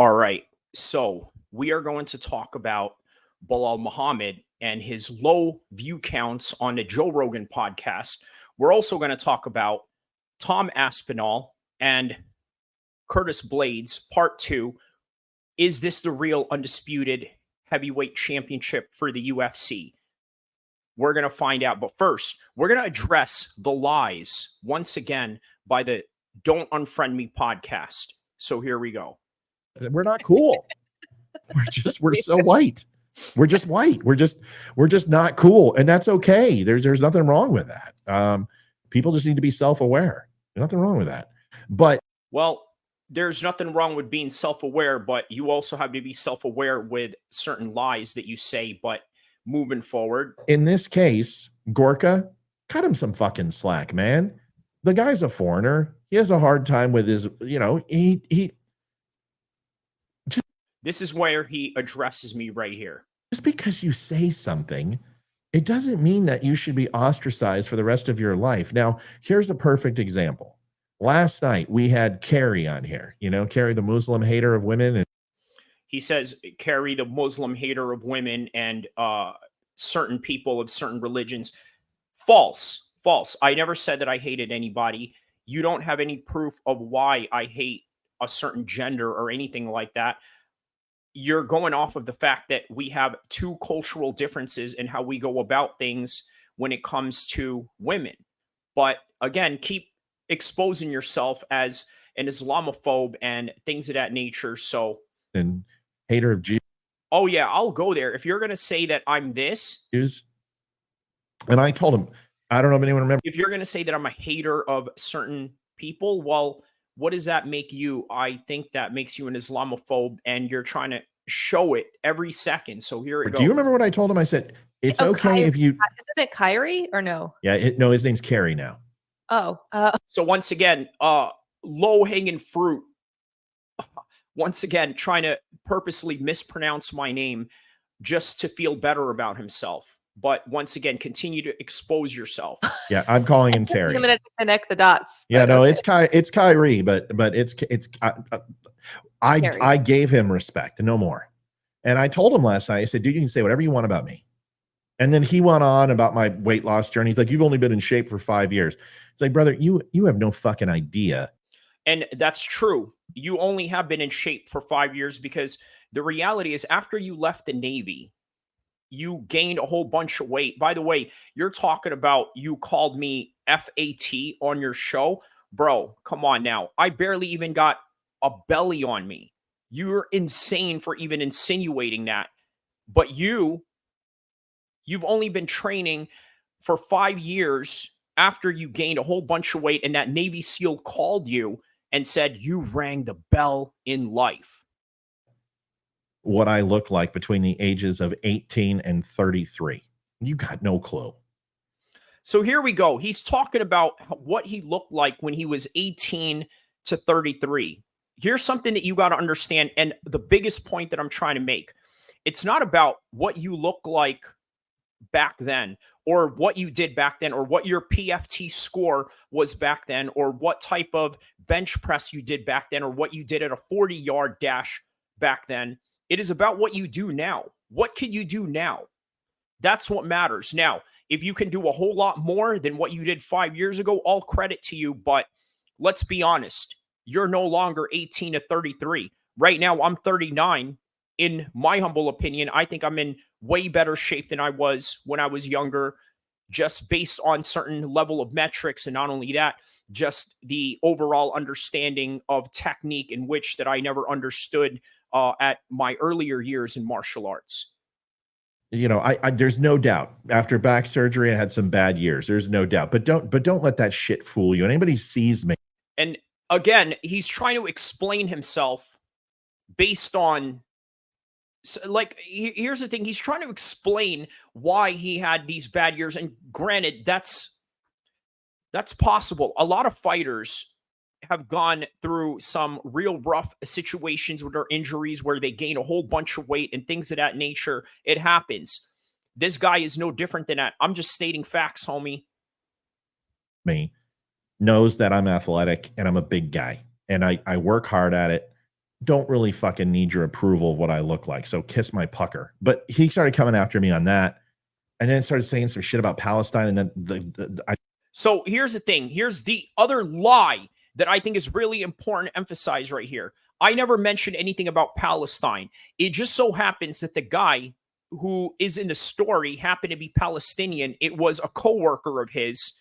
All right. So we are going to talk about Belal Muhammad and his low view counts on the Joe Rogan podcast. We're also going to talk about Tom Aspinall and Curtis Blaydes, part two. Is this the real undisputed heavyweight championship for the UFC? We're going to find out. But first, we're going to address the lies once again by the Don't Unfriend Me podcast. So here we go. We're not cool. we're so white. We're just white. We're just not cool. And that's okay. There's nothing wrong with that. People just need to be self-aware. There's nothing wrong with that. But well, there's nothing wrong with being self-aware, but you also have to be self-aware with certain lies that you say. But moving forward, in this case, Gorka, cut him some fucking slack, man. The guy's a foreigner. He has a hard time with his, this is where he addresses me right here. Just because you say something, it doesn't mean that you should be ostracized for the rest of your life. Now, here's a perfect example. Last night, we had Carrie on here, Carrie, the Muslim hater of women. And he says, Carrie, the Muslim hater of women and certain people of certain religions. False. I never said that I hated anybody. You don't have any proof of why I hate a certain gender or anything like that. You're going off of the fact that we have two cultural differences in how we go about things when it comes to women. But again, keep exposing yourself as an Islamophobe and things of that nature. So, and hater of Jews. Oh yeah, I'll go there. If you're going to say that I'm this, and I told him, I don't know if anyone remembers. If you're going to say that I'm a hater of certain people, well, what does that make you? I think that makes you an Islamophobe, and you're trying to show it every second. So here it goes. Do you remember what I told him? I said, it's okay if you... Isn't it Kyrie or no? Yeah, no, his name's Carrie now. Oh. So once again, low-hanging fruit. Once again, trying to purposely mispronounce my name just to feel better about himself. But once again, continue to expose yourself. Yeah, I'm calling him Carrie. I'm going to connect the dots. Yeah, no, okay. it's Kyrie, but I gave him respect and no more. And I told him last night, I said, dude, you can say whatever you want about me. And then he went on about my weight loss journey. He's like, you've only been in shape for 5 years. It's like, brother, you have no fucking idea. And that's true. You only have been in shape for 5 years because the reality is after you left the Navy, you gained a whole bunch of weight. By the way, you're talking about you called me FAT on your show. Bro, come on now. I barely even got a belly on me. You're insane for even insinuating that. But you've only been training for 5 years after you gained a whole bunch of weight and that Navy SEAL called you and said you rang the bell in life. What I look like between the ages of 18 and 33. You got no clue. So here we go. He's talking about what he looked like when he was 18 to 33. Here's something that you got to understand. And the biggest point that I'm trying to make, it's not about what you look like back then or what you did back then or what your PFT score was back then or what type of bench press you did back then or what you did at a 40-yard dash back then. It is about what you do now. What can you do now? That's what matters. Now, if you can do a whole lot more than what you did 5 years ago, all credit to you. But let's be honest. You're no longer 18 to 33. Right now, I'm 39. In my humble opinion, I think I'm in way better shape than I was when I was younger, just based on certain level of metrics. And not only that, just the overall understanding of technique in which that I never understood at my earlier years in martial arts. I there's no doubt after back surgery, I had some bad years. There's no doubt, but don't let that shit fool you. Anybody sees me. And again, he's trying to explain himself based on here's the thing. He's trying to explain why he had these bad years. And granted, that's possible. A lot of fighters have gone through some real rough situations with their injuries where they gain a whole bunch of weight and things of that nature. It happens. This guy is no different than that. I'm just stating facts, homie. Me knows that I'm athletic and I'm a big guy and I work hard at it. don't really fucking need your approval of what I look like. So kiss my pucker. But he started coming after me on that, and then started saying some shit about Palestine. And then So here's the thing. Here's the other lie that I think is really important to emphasize right here. I never mentioned anything about Palestine. It just so happens that the guy who is in the story happened to be Palestinian. It was a coworker of his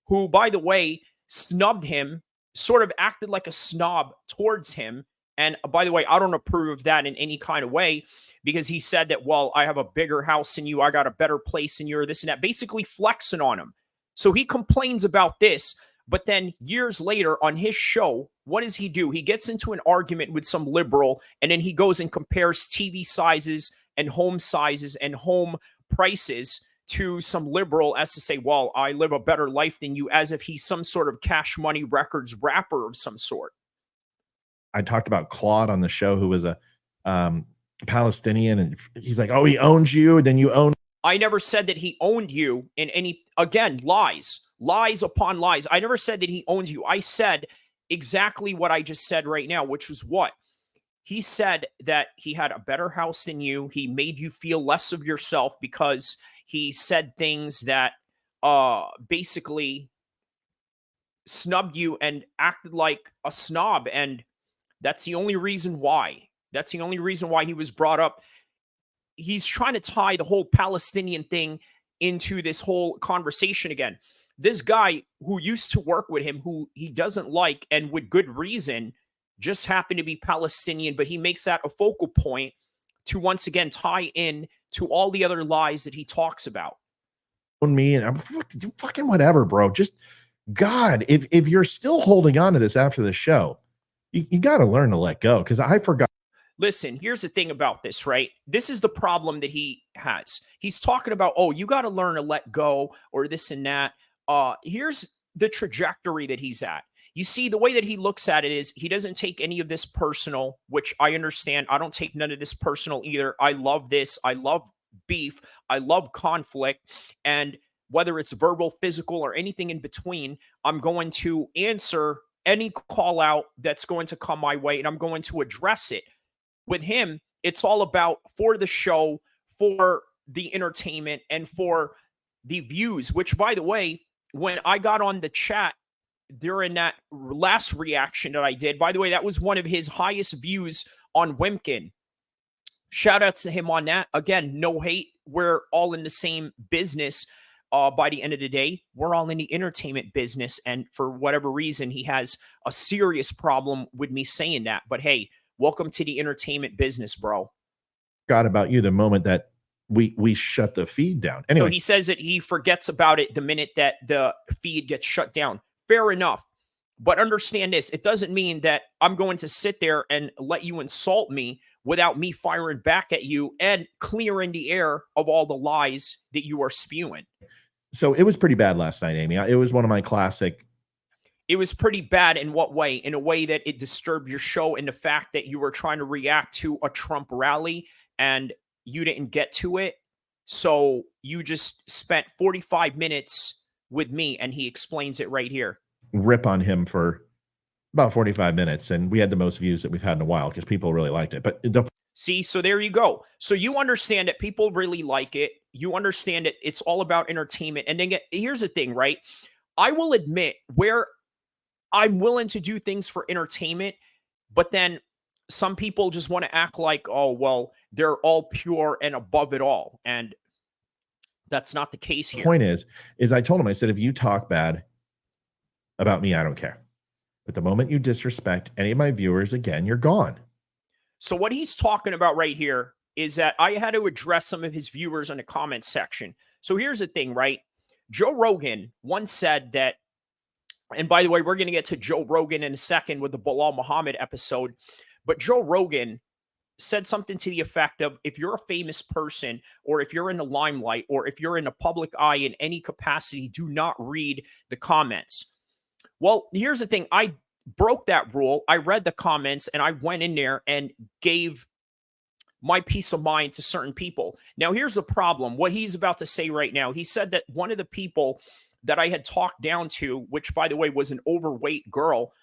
who, by the way, snubbed him, sort of acted like a snob towards him. And by the way, I don't approve of that in any kind of way because he said that, well, I have a bigger house than you. I got a better place than you, or this and that, basically flexing on him. So he complains about this, but then years later on his show, what does he do? He gets into an argument with some liberal, and then he goes and compares TV sizes and home sizes and home prices to some liberal as to say, well, I live a better life than you, as if he's some sort of Cash Money Records rapper of some sort. I talked about Claude on the show, who was a Palestinian, and he's like, oh, he owns you, and then you own. I never said that he owned you in any, again, lies upon lies. I never said that he owns you. I said exactly what I just said right now, which was what? He said that he had a better house than you. He made you feel less of yourself because he said things that basically snubbed you and acted like a snob. And that's the only reason why. That's the only reason why he was brought up. He's trying to tie the whole Palestinian thing into this whole conversation again. This guy who used to work with him, who he doesn't like, and with good reason, just happened to be Palestinian, but he makes that a focal point to once again tie in to all the other lies that he talks about. On me, and I'm fucking whatever, bro. Just God, if you're still holding on to this after the show, you got to learn to let go, because I forgot. Listen, here's the thing about this, right? This is the problem that he has. He's talking about, oh, you got to learn to let go or this and that. Here's the trajectory that he's at. You see, the way that he looks at it is he doesn't take any of this personal, which I understand. I don't take none of this personal either. I love this. I love beef. I love conflict. And whether it's verbal, physical, or anything in between, I'm going to answer any call out that's going to come my way, and I'm going to address it. With him, it's all about for the show, for the entertainment, and for the views, which, by the way, when I got on the chat during that last reaction that I did, by the way, that was one of his highest views on Wimkin. Shout outs to him on that. Again, no hate. We're all in the same business. By the end of the day, we're all in the entertainment business. And for whatever reason, he has a serious problem with me saying that. But hey, welcome to the entertainment business, bro. Forgot about you the moment that we shut the feed down. Anyway, so he says that he forgets about it the minute that the feed gets shut down. Fair enough. But understand this. It doesn't mean that I'm going to sit there and let you insult me without me firing back at you and clearing the air of all the lies that you are spewing. So it was pretty bad last night, Amy. It was one of my classic. It was pretty bad in what way? In a way that it disturbed your show, in the fact that you were trying to react to a Trump rally and you didn't get to it. So you just spent 45 minutes with me, and he explains it right here. Rip on him for about 45 minutes, and we had the most views that we've had in a while because people really liked it. But see, so there you go. So you understand that people really like it. You understand that it's all about entertainment. And then here's the thing, right? I will admit where I'm willing to do things for entertainment, but then some people just want to act like, oh, well, they're all pure and above it all. And that's not the case here. The point is I told him, I said, if you talk bad about me, I don't care. But the moment you disrespect any of my viewers again, you're gone. So what he's talking about right here is that I had to address some of his viewers in the comment section. So here's the thing, right? Joe Rogan once said that, and by the way, we're going to get to Joe Rogan in a second with the Belal Muhammad episode, but Joe Rogan said something to the effect of, if you're a famous person, or if you're in the limelight, or if you're in the public eye in any capacity, do not read the comments. Well, here's the thing. I broke that rule. I read the comments, and I went in there and gave my peace of mind to certain people. Now, here's the problem. What he's about to say right now, he said that one of the people that I had talked down to, which, by the way, was an overweight girl,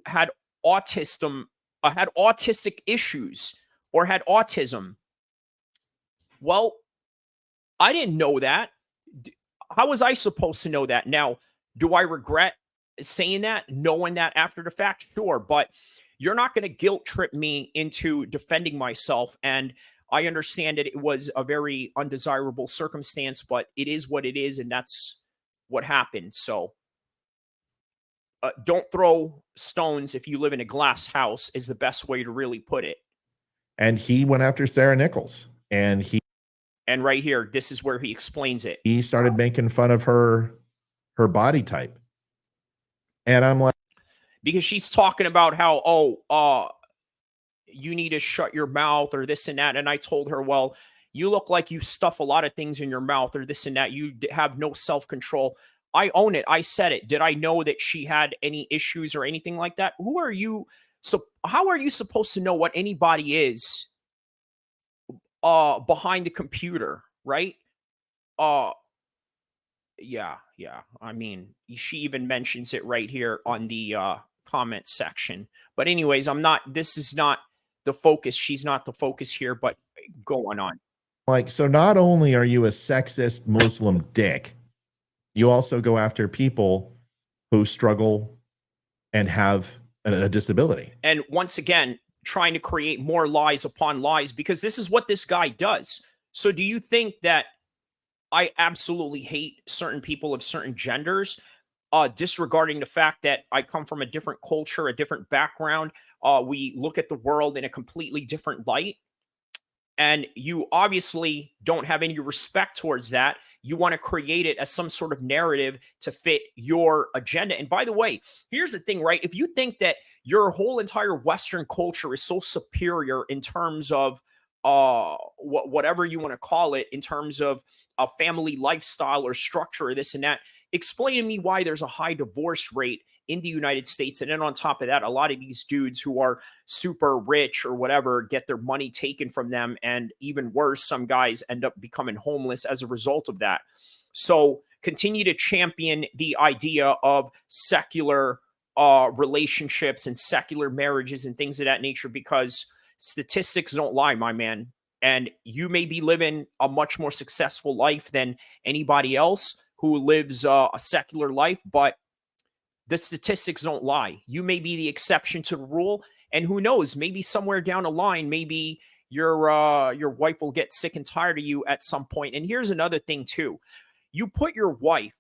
had autism had autistic issues or had autism. Well, I didn't know that. How was I supposed to know that? Now, do I regret saying that, knowing that after the fact? Sure, but you're not going to guilt trip me into defending myself. And I understand that it was a very undesirable circumstance, but it is what it is, and that's what happened. So don't throw stones if you live in a glass house, is the best way to really put it. And he went after Sarah Nichols, and right here, this is where he explains it. he started making fun of her body type. And I'm like, because she's talking about how, you need to shut your mouth or this and that. And I told her, well, you look like you stuff a lot of things in your mouth or this and that. You have no self-control. I own it. I said it. Did I know that she had any issues or anything like that? Who are you? So how are you supposed to know what anybody is behind the computer, right? Yeah. I mean, she even mentions it right here on the comment section. But anyways, this is not the focus. She's not the focus here, but go on. Like, so not only are you a sexist Muslim dick, you also go after people who struggle and have a disability. And once again, trying to create more lies upon lies, because this is what this guy does. So do you think that I absolutely hate certain people of certain genders, disregarding the fact that I come from a different culture, a different background? We look at the world in a completely different light. And you obviously don't have any respect towards that. You want to create it as some sort of narrative to fit your agenda. And by the way, here's the thing, right? If you think that your whole entire Western culture is so superior in terms of whatever you want to call it, in terms of a family lifestyle or structure or this and that, explain to me why there's a high divorce rate in the United States. And then on top of that, a lot of these dudes who are super rich or whatever get their money taken from them. And even worse, some guys end up becoming homeless as a result of that. So continue to champion the idea of secular relationships and secular marriages and things of that nature, because statistics don't lie, my man. And you may be living a much more successful life than anybody else who lives a secular life, but the statistics don't lie. You may be the exception to the rule, and who knows, maybe somewhere down the line, maybe your wife will get sick and tired of you at some point. And here's another thing too. You put your wife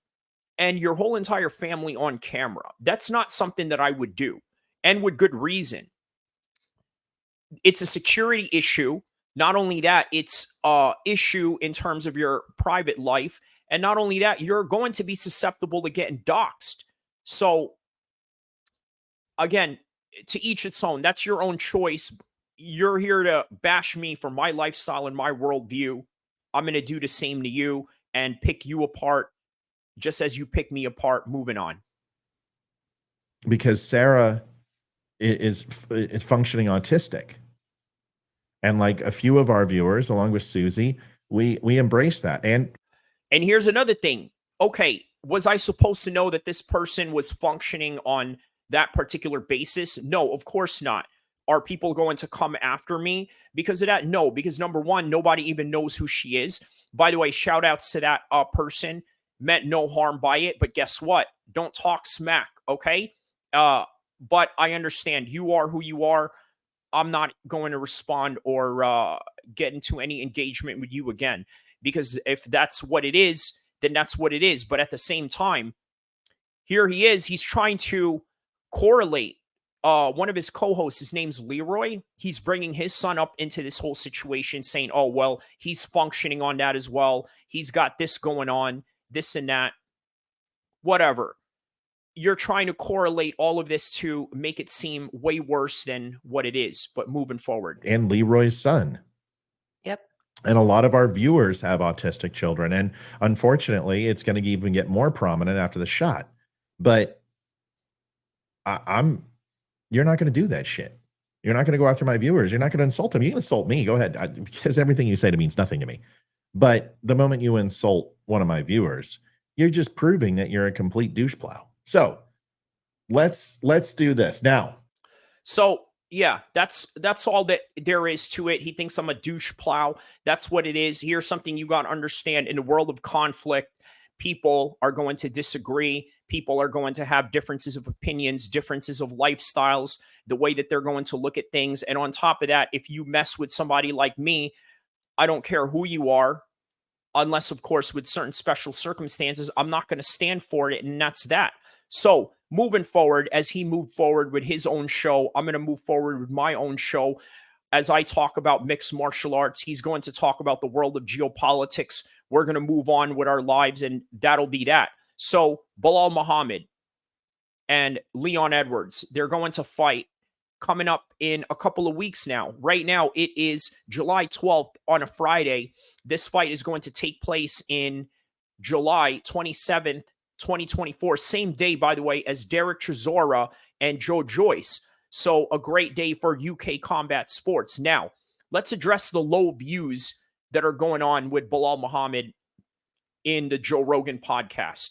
and your whole entire family on camera. That's not something that I would do, and with good reason. It's a security issue. Not only that, it's a issue in terms of your private life. And not only that, you're going to be susceptible to getting doxxed. So again, to each its own. That's your own choice. You're here to bash me for my lifestyle and my worldview. I'm going to do the same to you and pick you apart just as you pick me apart. Moving on. Because Sarah is functioning autistic. And like a few of our viewers, along with Susie, we embrace that. And here's another thing. Okay, was I supposed to know that this person was functioning on that particular basis? No, of course not. Are people going to come after me because of that? No, because number one, nobody even knows who she is. By the way, shout outs to that person. Meant no harm by it, but guess what? Don't talk smack, okay? But I understand you are who you are. I'm not going to respond or get into any engagement with you again, because if that's what it is, then that's what it is. But at the same time, here he is. He's trying to correlate one of his co-hosts. His name's Leroy. He's bringing his son up into this whole situation, saying, oh, well, he's functioning on that as well. He's got this going on, this and that, whatever. You're trying to correlate all of this to make it seem way worse than what it is, but moving forward. And Leroy's son. Yep. And a lot of our viewers have autistic children. And unfortunately, it's going to even get more prominent after the shot. But you're not going to do that shit. You're not going to go after my viewers. You're not going to insult them. You can insult me. Go ahead. Because everything you say to me means nothing to me. But the moment you insult one of my viewers, you're just proving that you're a complete douche plow. So let's do this now. So Yeah, that's all that there is to it. He thinks I'm a douche plow. That's what it is. Here's something you got to understand: in the world of conflict, people are going to disagree. People are going to have differences of opinions, differences of lifestyles, the way that they're going to look at things. And on top of that, if you mess with somebody like me, I don't care who you are, unless, of course, with certain special circumstances, I'm not going to stand for it. And that's that. So moving forward, as he moved forward with his own show, I'm going to move forward with my own show. As I talk about mixed martial arts, he's going to talk about the world of geopolitics. We're going to move on with our lives, and that'll be that. So Belal Muhammad and Leon Edwards, they're going to fight coming up in a couple of weeks now. Right now, it is July 12th on a Friday. This fight is going to take place in July 27th, 2024. Same day, by the way, as Derek Chisora and Joe Joyce. So a great day for UK combat sports. Now, let's address the low views that are going on with Belal Muhammad in the Joe Rogan podcast.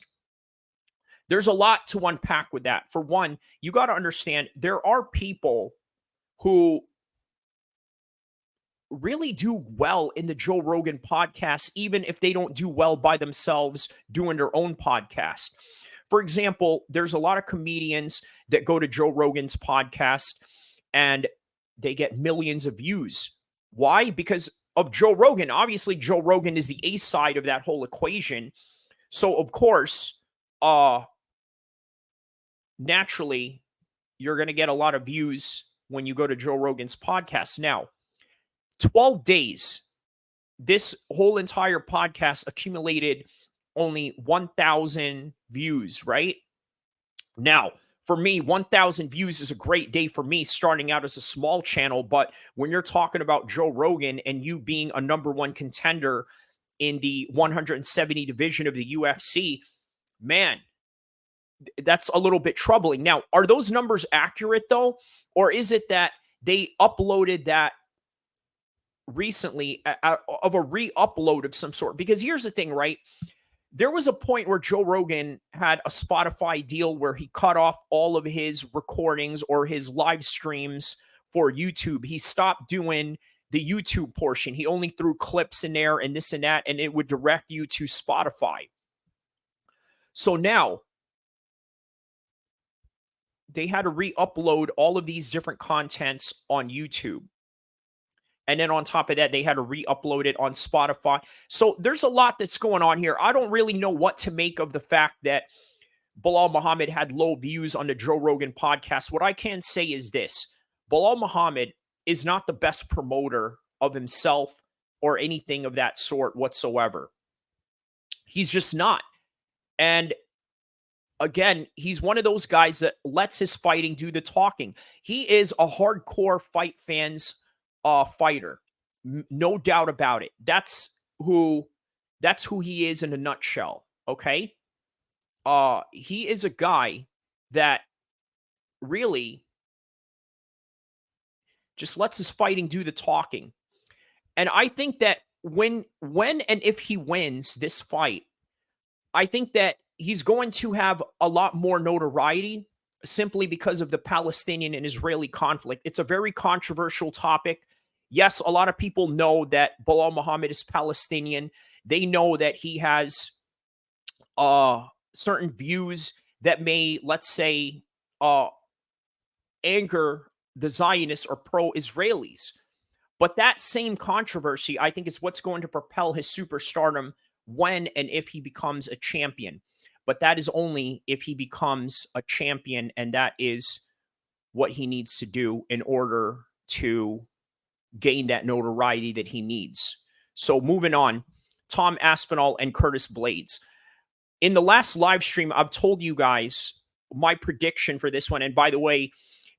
There's a lot to unpack with that. For one, you got to understand there are people who really do well in the Joe Rogan podcast, even if they don't do well by themselves doing their own podcast. For example, there's a lot of comedians that go to Joe Rogan's podcast and they get millions of views. Why? Because of Joe Rogan. Obviously, Joe Rogan is the A side of that whole equation. So, of course, naturally, you're going to get a lot of views when you go to Joe Rogan's podcast. Now, 12 days, this whole entire podcast accumulated only 1,000 views, right? Now, for me, 1,000 views is a great day for me starting out as a small channel. But when you're talking about Joe Rogan and you being a #1 contender in the 170 division of the UFC, man, that's a little bit troubling. Now, are those numbers accurate though? Or is it that they uploaded that recently of a re-upload of some sort? Because here's the thing, right? There was a point where Joe Rogan had a Spotify deal where he cut off all of his recordings or his live streams for YouTube. He stopped doing the YouTube portion. He only threw clips in there and this and that, and it would direct you to Spotify. So now they had to re-upload all of these different contents on YouTube. And then on top of that, they had to re-upload it on Spotify. So there's a lot that's going on here. I don't really know what to make of the fact that Belal Muhammad had low views on the Joe Rogan podcast. What I can say is this: Belal Muhammad is not the best promoter of himself or anything of that sort whatsoever. He's just not. And again, he's one of those guys that lets his fighting do the talking. He is a hardcore fight fans fighter. No doubt about it. That's who he is in a nutshell. Okay. He is a guy that really just lets his fighting do the talking. And I think that when and if he wins this fight, I think that he's going to have a lot more notoriety simply because of the Palestinian and Israeli conflict. It's a very controversial topic. Yes, a lot of people know that Belal Muhammad is Palestinian. They know that he has certain views that may, let's say, anger the Zionists or pro-Israelis. But that same controversy, I think, is what's going to propel his superstardom when and if he becomes a champion. But that is only if he becomes a champion, and that is what he needs to do in order to gain that notoriety that he needs. So moving on, Tom Aspinall and Curtis Blaydes. In the last live stream, I've told you guys my prediction for this one. And by the way,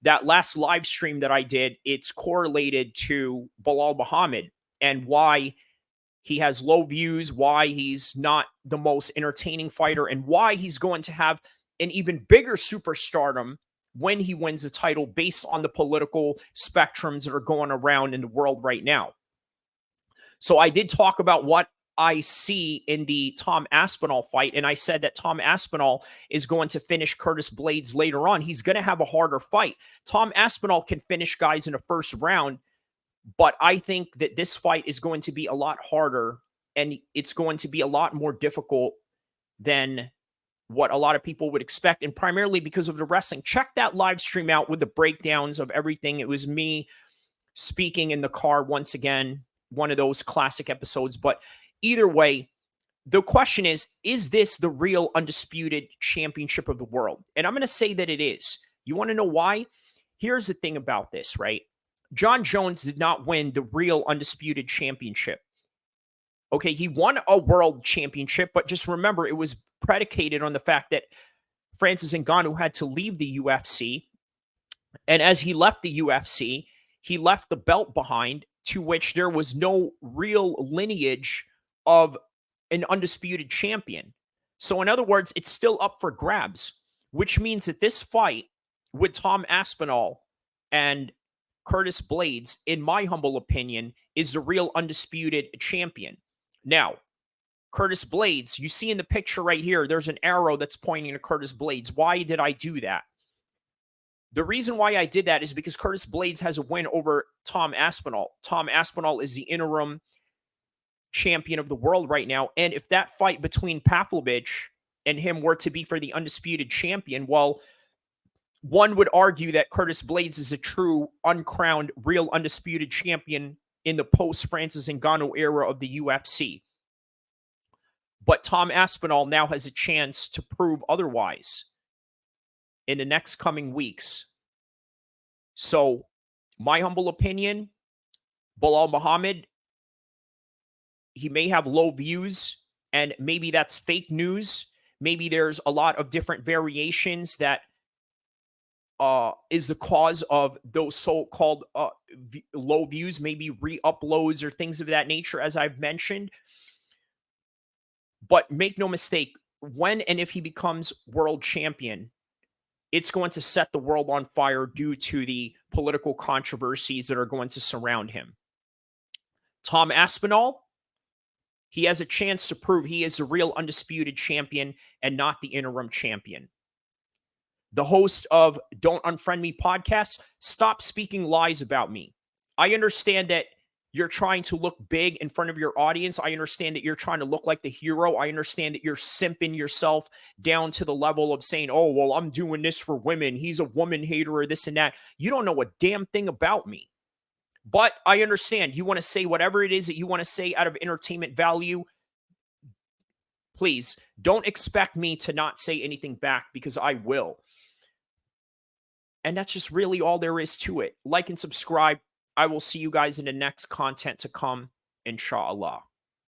that last live stream that I did, it's correlated to Belal Muhammad and why he has low views, why he's not the most entertaining fighter, and why he's going to have an even bigger superstardom when he wins the title based on the political spectrums that are going around in the world right now. So I did talk about what I see in the Tom Aspinall fight. And I said that Tom Aspinall is going to finish Curtis Blaydes later on. He's going to have a harder fight. Tom Aspinall can finish guys in the first round, but I think that this fight is going to be a lot harder and it's going to be a lot more difficult than what a lot of people would expect, and primarily because of the wrestling. Check that live stream out with the breakdowns of everything. It was me speaking in the car once again, one of those classic episodes. But either way, the question is this the real undisputed championship of the world? And I'm going to say that it is. You want to know why? Here's the thing about this, right? John Jones did not win the real undisputed championship. Okay, he won a world championship, but just remember, it was predicated on the fact that Francis Ngannou had to leave the UFC. And as he left the UFC, he left the belt behind, to which there was no real lineage of an undisputed champion. So, in other words, it's still up for grabs, which means that this fight with Tom Aspinall and Curtis Blaydes, in my humble opinion, is the real undisputed champion. Now, Curtis Blaydes, you see in the picture right here, there's an arrow that's pointing to Curtis Blaydes. Why did I do that? The reason why I did that is because Curtis Blaydes has a win over Tom Aspinall. Tom Aspinall is the interim champion of the world right now. And if that fight between Pavlovich and him were to be for the undisputed champion, well, one would argue that Curtis Blaydes is a true, uncrowned, real undisputed champion in the post-Francis Ngannou era of the UFC. But Tom Aspinall now has a chance to prove otherwise in the next coming weeks. So, my humble opinion, Belal Muhammad, he may have low views, and maybe that's fake news. Maybe there's a lot of different variations that is the cause of those so-called low views, maybe re-uploads or things of that nature, as I've mentioned. But make no mistake, when and if he becomes world champion, it's going to set the world on fire due to the political controversies that are going to surround him. Tom Aspinall, he has a chance to prove he is the real undisputed champion and not the interim champion. The host of Don't Unfriend Me podcast, stop speaking lies about me. I understand that you're trying to look big in front of your audience. I understand that you're trying to look like the hero. I understand that you're simping yourself down to the level of saying, oh, well, I'm doing this for women. He's a woman hater or this and that. You don't know a damn thing about me. But I understand you want to say whatever it is that you want to say out of entertainment value. Please don't expect me to not say anything back, because I will. And that's just really all there is to it. Like and subscribe. I will see you guys in the next content to come, inshallah.